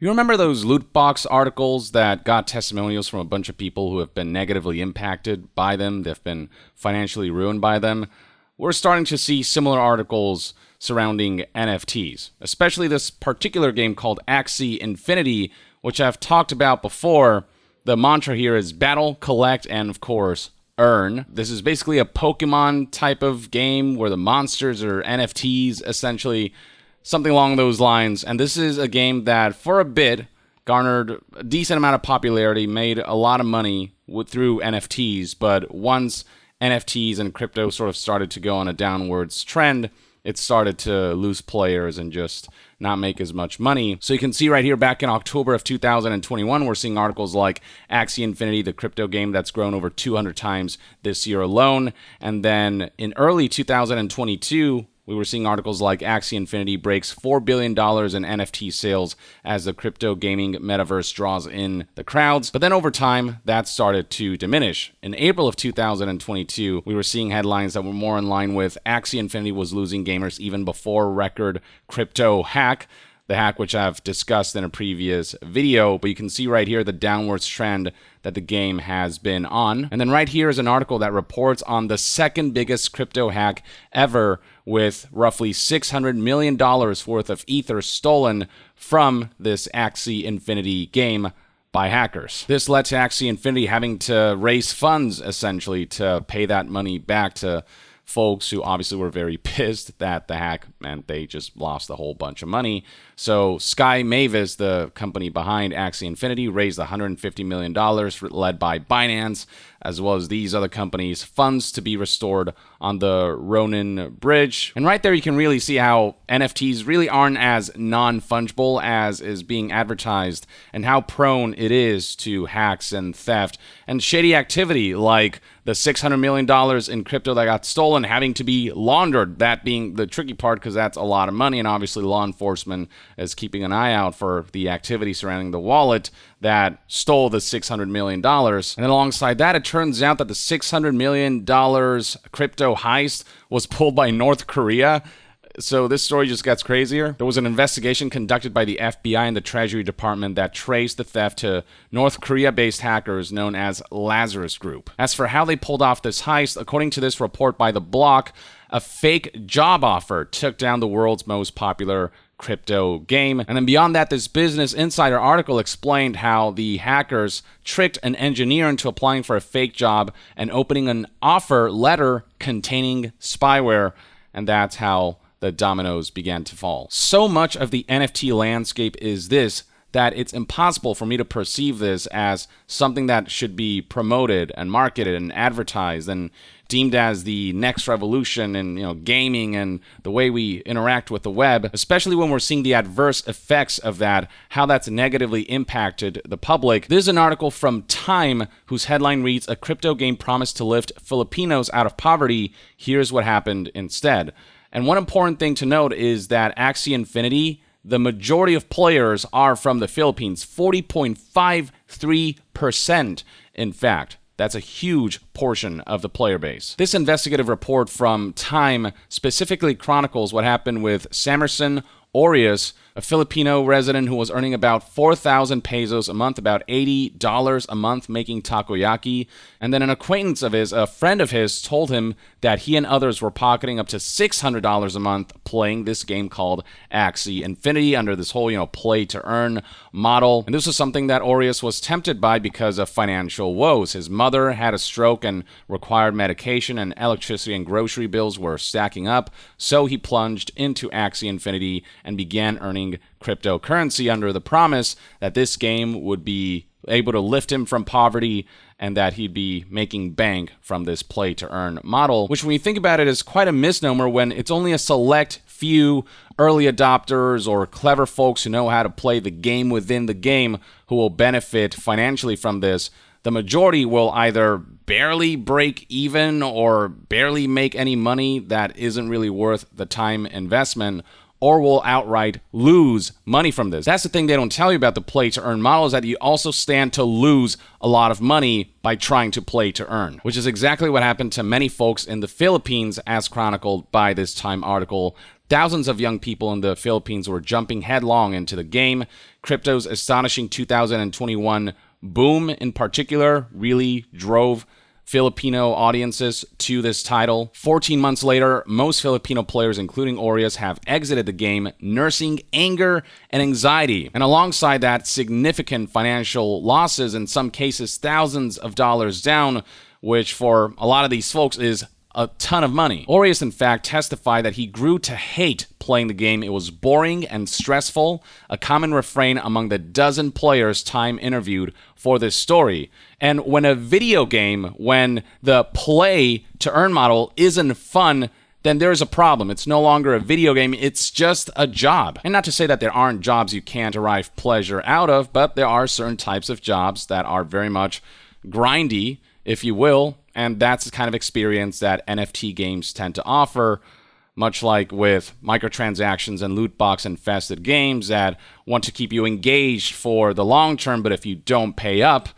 You remember those loot box articles that got testimonials from a bunch of people who have been negatively impacted by them, they've been financially ruined by them? We're starting to see similar articles surrounding NFTs, especially this particular game called Axie Infinity, which I've talked about before. The mantra here is battle, collect, and of course, earn. This is basically a Pokemon type of game where the monsters are NFTs, essentially. Something along those lines. And this is a game that, for a bit, garnered a decent amount of popularity, made a lot of money through NFTs. But once NFTs and crypto sort of started to go on a downwards trend, it started to lose players and just not make as much money. So you can see right here, back in October of 2021, we're seeing articles like Axie Infinity, the crypto game that's grown over 200 times this year alone. And then in early 2022, we were seeing articles like Axie Infinity breaks $4 billion in NFT sales as the crypto gaming metaverse draws in the crowds. But then over time, that started to diminish. In April of 2022, we were seeing headlines that were more in line with Axie Infinity was losing gamers even before record crypto hack. The hack which I've discussed in a previous video, but you can see right here the downwards trend that the game has been on. And then right here is an article that reports on the second biggest crypto hack ever, with roughly $600 million worth of Ether stolen from this Axie Infinity game by hackers. This led to Axie Infinity having to raise funds, essentially, to pay that money back to folks who obviously were very pissed that the hack meant they just lost a whole bunch of money. So Sky Mavis, the company behind Axie Infinity, raised $150 million, led by Binance, as well as these other companies, funds to be restored on the Ronin Bridge. And right there you can really see how NFTs really aren't as non-fungible as is being advertised, and how prone it is to hacks and theft and shady activity, like the $600 million in crypto that got stolen having to be laundered, that being the tricky part because that's a lot of money, and obviously law enforcement is keeping an eye out for the activity surrounding the wallet that stole the $600 million. And then alongside that, it turns out that the $600 million crypto heist was pulled by North Korea. So this story just gets crazier. There was an investigation conducted by the FBI and the Treasury Department that traced the theft to North Korea-based hackers known as Lazarus Group. As for how they pulled off this heist, according to this report by The Block, a fake job offer took down the world's most popular crypto game. And then beyond that, this Business Insider article explained how the hackers tricked an engineer into applying for a fake job and opening an offer letter containing spyware, and that's how the dominoes began to fall. So much of the NFT landscape is this, that it's impossible for me to perceive this as something that should be promoted and marketed and advertised and deemed as the next revolution in gaming and the way we interact with the web, especially when we're seeing the adverse effects of that, how that's negatively impacted the public. This is an article from Time whose headline reads, "A crypto game promised to lift Filipinos out of poverty. Here's what happened instead." And one important thing to note is that Axie Infinity, the majority of players are from the Philippines, 40.53%, in fact. That's a huge portion of the player base. This investigative report from Time specifically chronicles what happened with Samerson Aureus, a Filipino resident who was earning about 4,000 pesos a month, about $80 a month, making takoyaki. And then an acquaintance of his, a friend of his, told him that he and others were pocketing up to $600 a month playing this game called Axie Infinity under this whole, play-to-earn model. And this was something that Aureus was tempted by because of financial woes. His mother had a stroke and required medication, and electricity and grocery bills were stacking up. So he plunged into Axie Infinity and began earning cryptocurrency under the promise that this game would be able to lift him from poverty and that he'd be making bank from this play-to-earn model, which when you think about it is quite a misnomer when it's only a select few early adopters or clever folks who know how to play the game within the game who will benefit financially from this. The majority will either barely break even or barely make any money that isn't really worth the time investment, or will outright lose money from this. That's the thing they don't tell you about the play-to-earn model, is that you also stand to lose a lot of money by trying to play-to-earn, which is exactly what happened to many folks in the Philippines, as chronicled by this Time article Thousands of young people in the Philippines were jumping headlong into the game. Crypto's astonishing 2021 boom, in particular, really drove Filipino audiences to this title. 14 months later, most Filipino players, including Aureus, have exited the game, nursing anger and anxiety. And alongside that, significant financial losses, in some cases thousands of dollars down, which for a lot of these folks is a ton of money. Aureus, in fact, testified that he grew to hate playing the game. It was boring and stressful, a common refrain among the dozen players Time interviewed for this story. And when a video game, when the play to earn model isn't fun, then there's a problem. It's no longer a video game, it's just a job. And not to say that there aren't jobs you can't derive pleasure out of, but there are certain types of jobs that are very much grindy, if you will, and that's the kind of experience that NFT games tend to offer, much like with microtransactions and loot box infested games that want to keep you engaged for the long term, but if you don't pay up,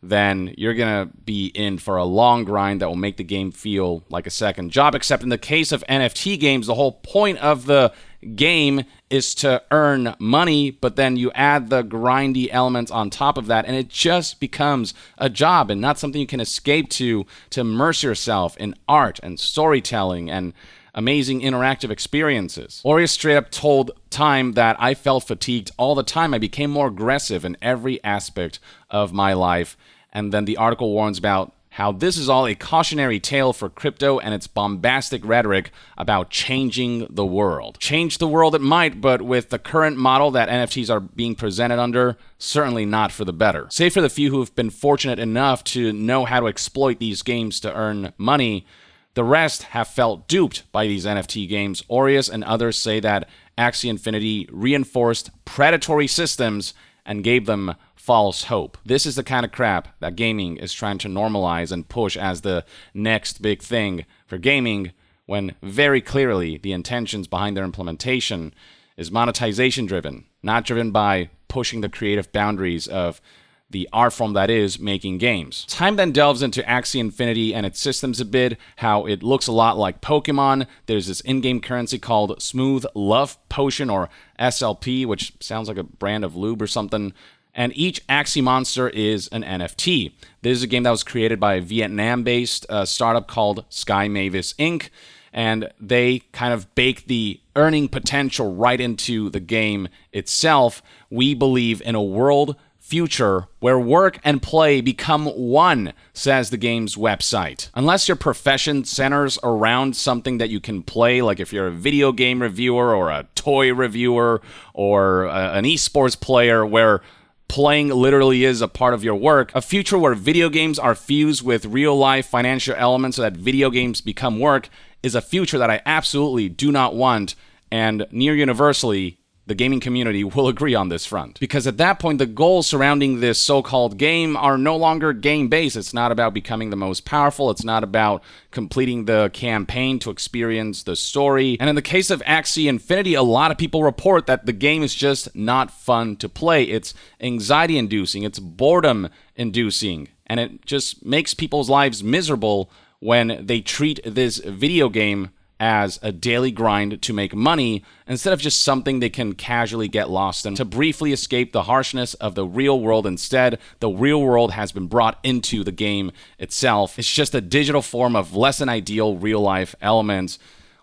then you're going to be in for a long grind that will make the game feel like a second job. Except in the case of NFT games, the whole point of the game is to earn money, but then you add the grindy elements on top of that, and it just becomes a job and not something you can escape to immerse yourself in art and storytelling and amazing interactive experiences. Aureus straight up told Time that I felt fatigued all the time. I became more aggressive in every aspect of my life. And then the article warns about how this is all a cautionary tale for crypto and its bombastic rhetoric about changing the world. Change the world it might, but with the current model that NFTs are being presented under, certainly not for the better. Save for the few who have been fortunate enough to know how to exploit these games to earn money, the rest have felt duped by these NFT games. Aureus and others say that Axie Infinity reinforced predatory systems and gave them false hope. This is the kind of crap that gaming is trying to normalize and push as the next big thing for gaming, when very clearly the intentions behind their implementation is monetization driven, not driven by pushing the creative boundaries of the art form that is making games. Time then delves into Axie Infinity and its systems a bit, how it looks a lot like Pokemon. There's this in-game currency called Smooth Love Potion, or SLP, which sounds like a brand of lube or something. And each Axie monster is an NFT. This is a game that was created by a Vietnam-based startup called Sky Mavis Inc., and they kind of bake the earning potential right into the game itself. We believe in a world future where work and play become one, says the game's website. Unless your profession centers around something that you can play, like if you're a video game reviewer or a toy reviewer or an esports player where playing literally is a part of your work, a future where video games are fused with real-life financial elements so that video games become work is a future that I absolutely do not want, and near universally, the gaming community will agree on this front. Because at that point, the goals surrounding this so-called game are no longer game-based. It's not about becoming the most powerful. It's not about completing the campaign to experience the story. And in the case of Axie Infinity, a lot of people report that the game is just not fun to play. It's anxiety-inducing. It's boredom-inducing. And it just makes people's lives miserable when they treat this video game as a daily grind to make money instead of just something they can casually get lost in to briefly escape the harshness of the real world. Instead, the real world has been brought into the game itself. It's just a digital form of less than ideal real life elements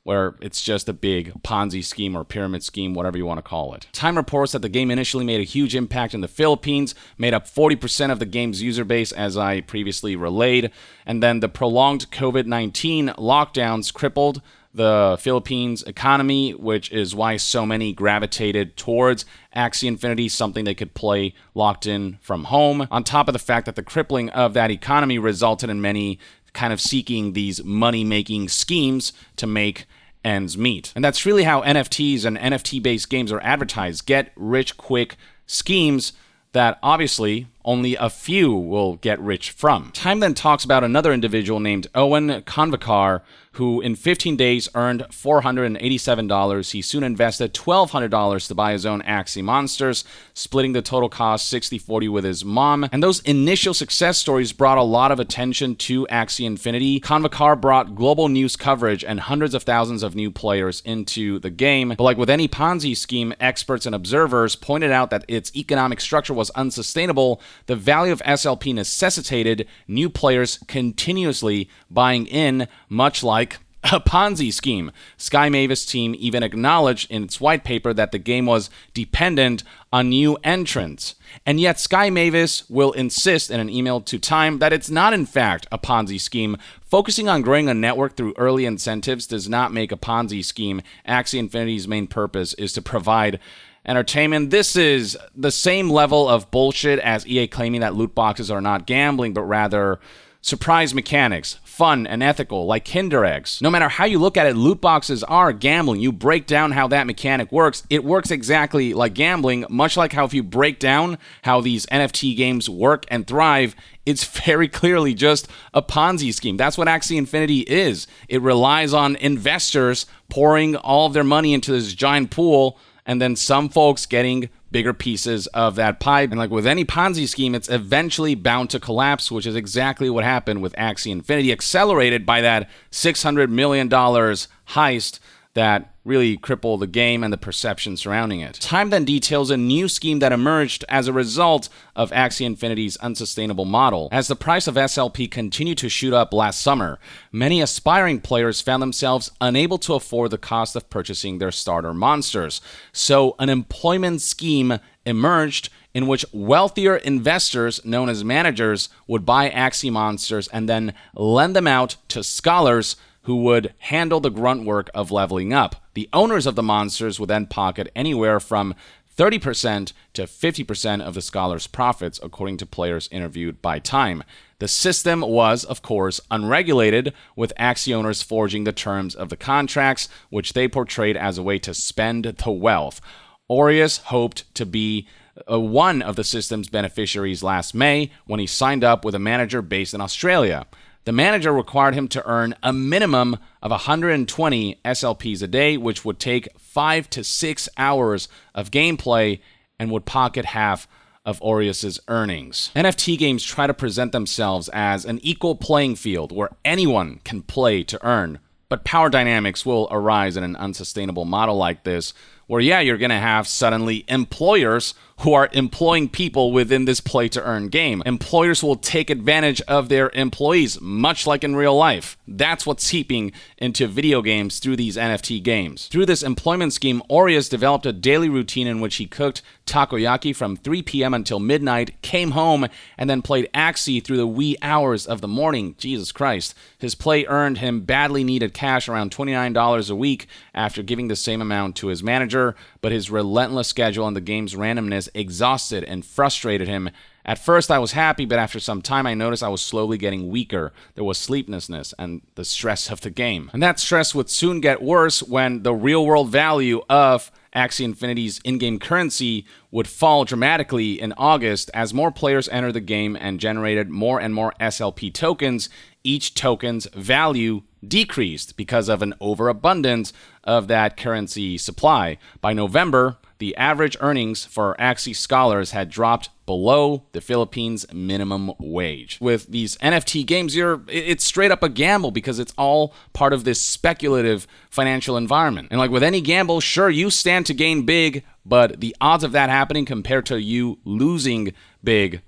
where it's just a big Ponzi scheme or pyramid scheme, whatever you want to call it. Time reports that the game initially made a huge impact in the Philippines, made up 40% of the game's user base, as I previously relayed, and then the prolonged COVID-19 lockdowns crippled the Philippines economy, which is why so many gravitated towards Axie Infinity, something they could play locked in from home. On top of the fact that the crippling of that economy resulted in many kind of seeking these money-making schemes to make ends meet. And that's really how NFTs and NFT-based games are advertised. Get-rich-quick schemes that obviously only a few will get rich from. Time then talks about another individual named Owen Konvakar, who in 15 days earned $487. He soon invested $1,200 to buy his own Axie monsters, splitting the total cost 60-40 with his mom. And those initial success stories brought a lot of attention to Axie Infinity. Konvakar brought global news coverage and hundreds of thousands of new players into the game. But like with any Ponzi scheme, experts and observers pointed out that its economic structure was unsustainable. The value of SLP necessitated new players continuously buying in, much like a Ponzi scheme. Sky Mavis' team even acknowledged in its white paper that the game was dependent on new entrants. And yet Sky Mavis will insist in an email to Time that it's not in fact a Ponzi scheme. Focusing on growing a network through early incentives does not make a Ponzi scheme. Axie Infinity's main purpose is to provide entertainment. This is the same level of bullshit as EA claiming that loot boxes are not gambling, but rather surprise mechanics, fun and ethical, like Kinder Eggs. No matter how you look at it, loot boxes are gambling. You break down how that mechanic works, it works exactly like gambling, much like how if you break down how these NFT games work and thrive, it's very clearly just a Ponzi scheme. That's what Axie Infinity is. It relies on investors pouring all of their money into this giant pool, and then some folks getting bigger pieces of that pie. And like with any Ponzi scheme, it's eventually bound to collapse, which is exactly what happened with Axie Infinity, accelerated by that $600 million heist that really crippled the game and the perception surrounding it. Time then details a new scheme that emerged as a result of Axie Infinity's unsustainable model. As the price of SLP continued to shoot up last summer, many aspiring players found themselves unable to afford the cost of purchasing their starter monsters. So an employment scheme emerged in which wealthier investors, known as managers, would buy Axie monsters and then lend them out to scholars who would handle the grunt work of leveling up. The owners of the monsters would then pocket anywhere from 30% to 50% of the scholar's profits, according to players interviewed by Time. The system was, of course, unregulated, with Axie owners forging the terms of the contracts, which they portrayed as a way to spend the wealth. Aureus hoped to be one of the system's beneficiaries last May when he signed up with a manager based in Australia. The manager required him to earn a minimum of 120 SLPs a day, which would take 5 to 6 hours of gameplay and would pocket half of Aureus's earnings. NFT games try to present themselves as an equal playing field where anyone can play to earn, but power dynamics will arise in an unsustainable model like this, where you're going to have suddenly employers who are employing people within this play-to-earn game. Employers will take advantage of their employees, much like in real life. That's what's seeping into video games through these NFT games. Through this employment scheme, Aureus developed a daily routine in which he cooked takoyaki from 3 p.m. until midnight, came home, and then played Axie through the wee hours of the morning. Jesus Christ. His play earned him badly needed cash, around $29 a week, after giving the same amount to his manager, but his relentless schedule and the game's randomness exhausted and frustrated him. At first I was happy, but after some time I noticed I was slowly getting weaker. There was sleeplessness and the stress of the game. And that stress would soon get worse when the real-world value of Axie Infinity's in-game currency would fall dramatically in August as more players entered the game and generated more and more SLP tokens. Each token's value decreased because of an overabundance of that currency supply. By November, the average earnings for Axie scholars had dropped below the Philippines minimum wage. With these NFT games, it's straight up a gamble because it's all part of this speculative financial environment. And like with any gamble, sure, you stand to gain big, but the odds of that happening compared to you losing big,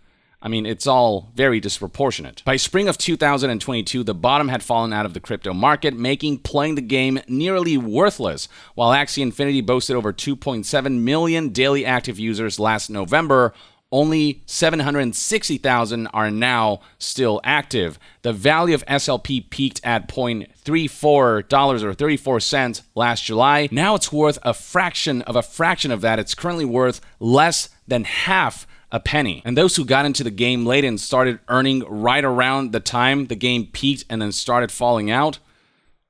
I mean, it's all very disproportionate. By spring of 2022, the bottom had fallen out of the crypto market, making playing the game nearly worthless. While Axie Infinity boasted over 2.7 million daily active users last November, only 760,000 are now still active. The value of SLP peaked at $0.34 or 34 cents last July. Now it's worth a fraction of that. It's currently worth less than half a penny. And those who got into the game late and started earning right around the time the game peaked and then started falling out,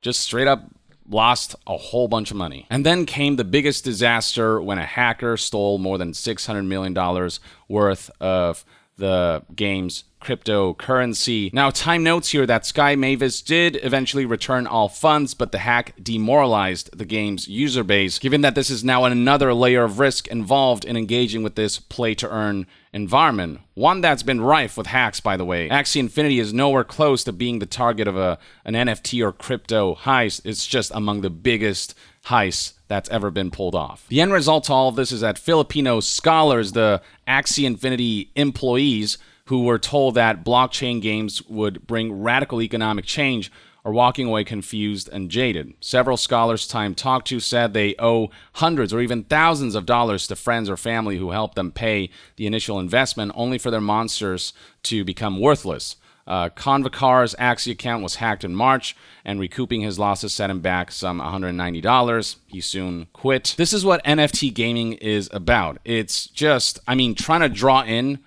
just straight up lost a whole bunch of money. And then came the biggest disaster when a hacker stole more than $600 million worth of the game's cryptocurrency. Now, Time notes here that Sky Mavis did eventually return all funds, but the hack demoralized the game's user base, given that this is now another layer of risk involved in engaging with this play-to-earn environment. One that's been rife with hacks, by the way. Axie Infinity is nowhere close to being the target of an NFT or crypto heist. It's just among the biggest heists that's ever been pulled off. The end result to all of this is that Filipino scholars, the Axie Infinity employees, who were told that blockchain games would bring radical economic change, are walking away confused and jaded. Several scholars Time talked to said they owe hundreds or even thousands of dollars to friends or family who helped them pay the initial investment, only for their monsters to become worthless. Convocar's Axie account was hacked in March, and recouping his losses set him back some $190. He soon quit. This is what NFT gaming is about. It's just, trying to draw in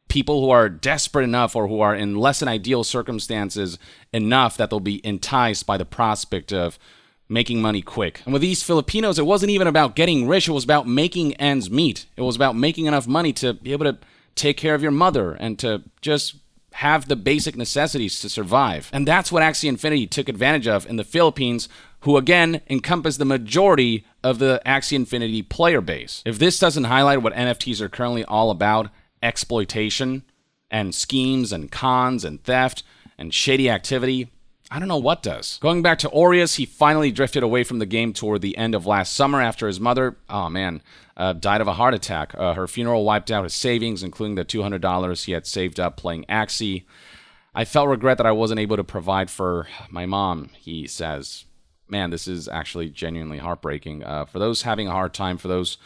people who are desperate enough or who are in less than ideal circumstances enough that they'll be enticed by the prospect of making money quick. And with these Filipinos, it wasn't even about getting rich. It was about making ends meet. It was about making enough money to be able to take care of your mother and to just have the basic necessities to survive. And that's what Axie Infinity took advantage of in the Philippines, who again encompass the majority of the Axie Infinity player base. If this doesn't highlight what NFTs are currently all about, exploitation and schemes and cons and theft and shady activity, I don't know what does. Going back to Aureus, he finally drifted away from the game toward the end of last summer after his mother, died of a heart attack. Her funeral wiped out his savings, including the $200 he had saved up playing Axie. I felt regret that I wasn't able to provide for my mom, he says. Man, this is actually genuinely heartbreaking. For those having a hard time, for those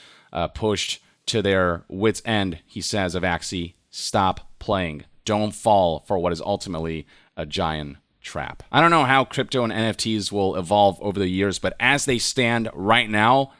pushed to their wits' end, he says of Axie, stop playing. Don't fall for what is ultimately a giant trap. I don't know how crypto and NFTs will evolve over the years, but as they stand right now,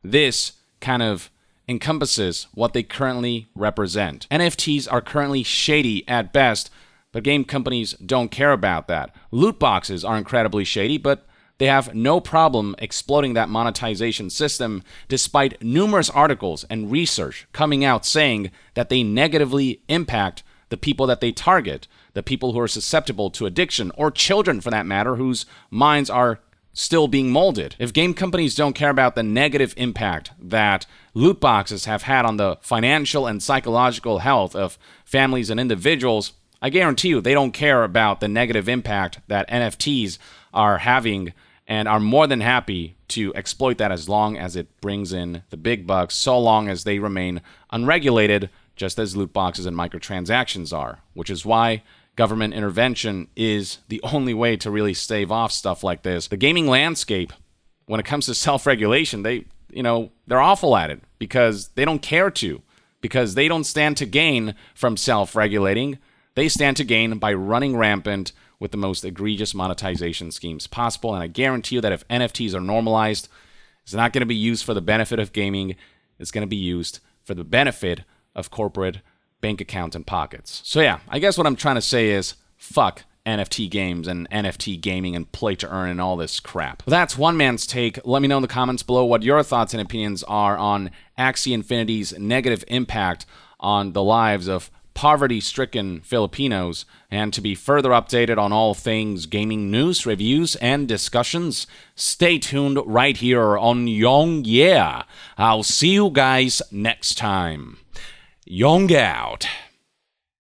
this kind of encompasses what they currently represent. NFTs are currently shady at best, but game companies don't care about that. Loot boxes are incredibly shady, but they have no problem exploiting that monetization system, despite numerous articles and research coming out saying that they negatively impact the people that they target, the people who are susceptible to addiction, or children for that matter, whose minds are still being molded. If game companies don't care about the negative impact that loot boxes have had on the financial and psychological health of families and individuals, I guarantee you they don't care about the negative impact that NFTs are having, and are more than happy to exploit that as long as it brings in the big bucks, so long as they remain unregulated, just as loot boxes and microtransactions are, which is why government intervention is the only way to really stave off stuff like this. The gaming landscape, when it comes to self-regulation, they're awful at it because they don't care to, because they don't stand to gain from self-regulating. They stand to gain by running rampant with the most egregious monetization schemes possible. And I guarantee you that if NFTs are normalized, it's not going to be used for the benefit of gaming. It's going to be used for the benefit of corporate bank accounts and pockets. So yeah, I guess what I'm trying to say is fuck NFT games and NFT gaming and play to earn and all this crap. Well, that's one man's take. Let me know in the comments below what your thoughts and opinions are on Axie Infinity's negative impact on the lives of poverty-stricken Filipinos. And to be further updated on all things gaming news, reviews, and discussions, stay tuned right here on Young Yeah. I'll see you guys next time. Young out.